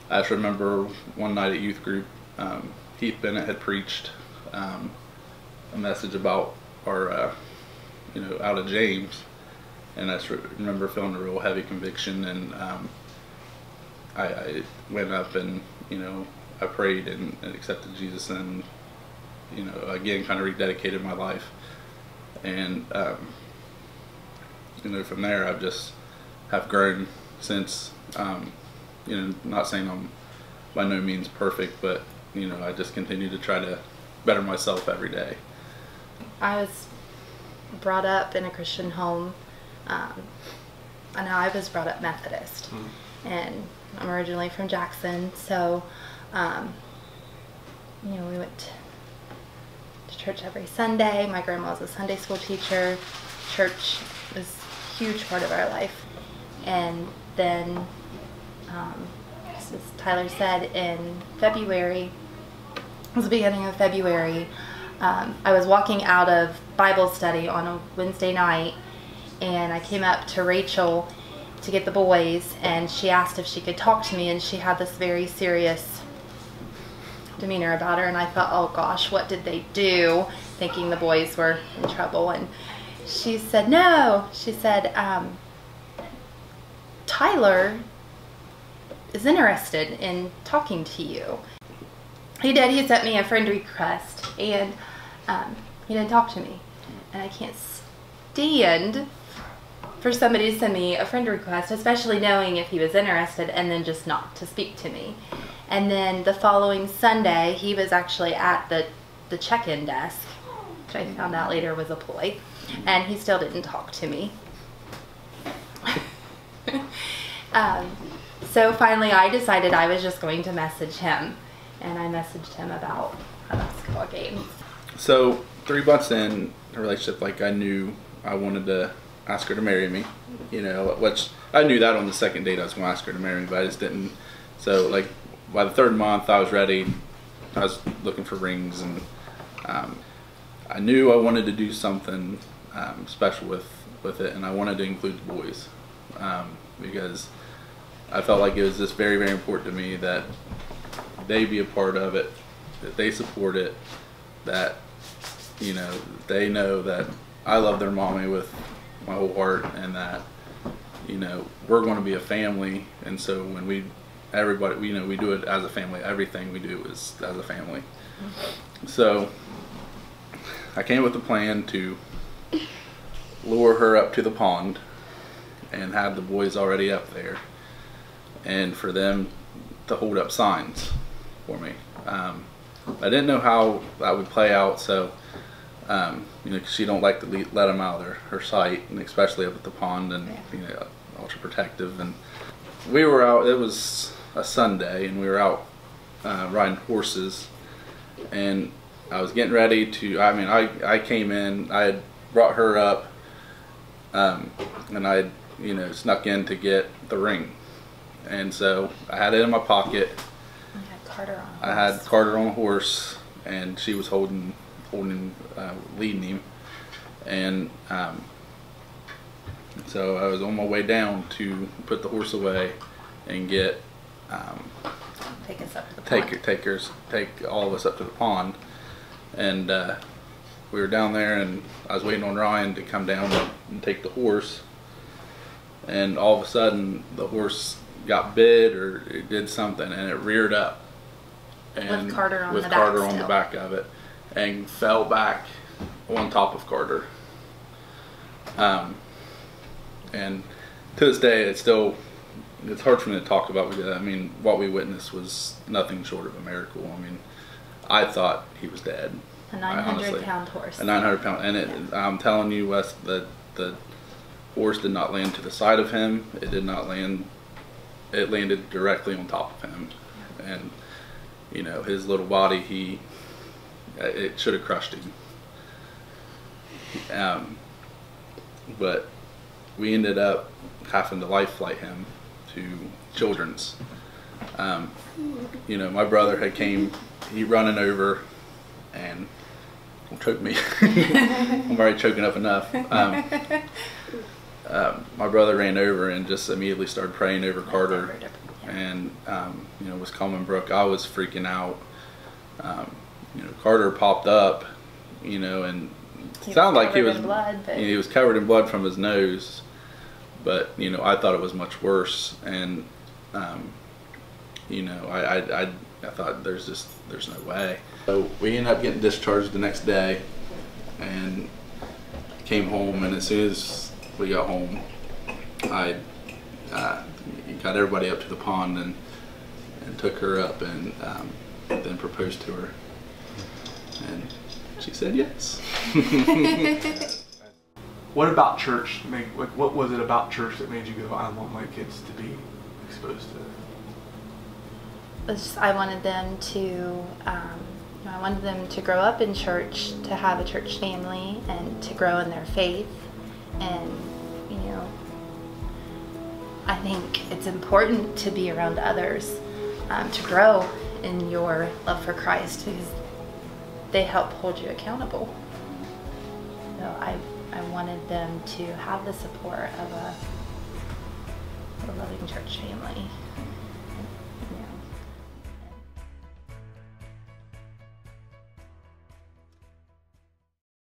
I just remember one night at youth group, Heath Bennett had preached a message about our, out of James, and I just remember feeling a real heavy conviction, and I went up and, I prayed and accepted Jesus, and, again, kind of rededicated my life. And, from there I've just have grown since, not saying I'm by no means perfect, but, I just continue to try to better myself every day. I was brought up in a Christian home. I know I was brought up Methodist, and I'm originally from Jackson, so we went to church every Sunday. My grandma was a Sunday school teacher. Church was a huge part of our life. And then, as Tyler said, in February, it was the beginning of February, I was walking out of Bible study on a Wednesday night, and I came up to Rachel to get the boys, and she asked if she could talk to me, and she had this very serious demeanor about her, and I thought, oh gosh, what did they do? Thinking the boys were in trouble. And she said, no. She said, Tyler is interested in talking to you. He did. He sent me a friend request, and he didn't talk to me. And I can't stand for somebody to send me a friend request, especially knowing if he was interested, and then just not to speak to me. And then the following Sunday, he was actually at the check-in desk, which I found out later was a ploy, and he still didn't talk to me. So finally I decided I was just going to message him, and I messaged him about a basketball game. So 3 months in a relationship, like, I knew I wanted to ask her to marry me, which I knew that on the second date I was going to ask her to marry me, but I just didn't. So, like, by the 3rd month I was ready. I was looking for rings, and I knew I wanted to do something special with it, and I wanted to include the boys, because I felt like it was just very, very important to me that they be a part of it, that they support it, that they know that I love their mommy with my whole heart, and that we're going to be a family. And so when we do it as a family. Everything we do is as a family. So I came with a plan to lure her up to the pond and have the boys already up there, and for them to hold up signs for me. I didn't know how that would play out, so 'cause she don't like to let them out of her sight, and especially up at the pond, and ultra protective. And we were out. It was a Sunday, and we were out riding horses, and I was getting ready to. I came in. I had brought her up, and I had snuck in to get the ring, and so I had it in my pocket. I had Carter on a horse, and she was leading him, and so I was on my way down to put the horse away and get take us up to the pond. Take all of us up to the pond, and we were down there, and I was waiting on Ryan to come down and take the horse, and all of a sudden the horse got bit, or it did something, and it reared up. And with Carter on the back of it, and fell back on top of Carter. And to this day, it's hard for me to talk about, because what we witnessed was nothing short of a miracle. I thought he was dead. A 900-pound horse. A 900-pound, and I'm telling you, Wes, that the horse did not land to the side of him. It did not land. It landed directly on top of him, and his little body, it should have crushed him. But we ended up having to life flight him to Children's. My brother came, he running over, and don't choke me. I'm already choking up enough. My brother ran over and just immediately started praying over Carter. and was calming Brooke. I was freaking out. Carter popped up, and it sounded like he was he was covered in blood from his nose, but I thought it was much worse, and I thought there's no way. So we ended up getting discharged the next day, and came home, and as soon as we got home, I got everybody up to the pond and took her up, and then proposed to her, and she said yes. What about church? What was it about church that made you go, I want my kids to be exposed to it? I wanted them to grow up in church, to have a church family, and to grow in their faith. And I think it's important to be around others, to grow in your love for Christ, because they help hold you accountable. So I wanted them to have the support of a loving church family.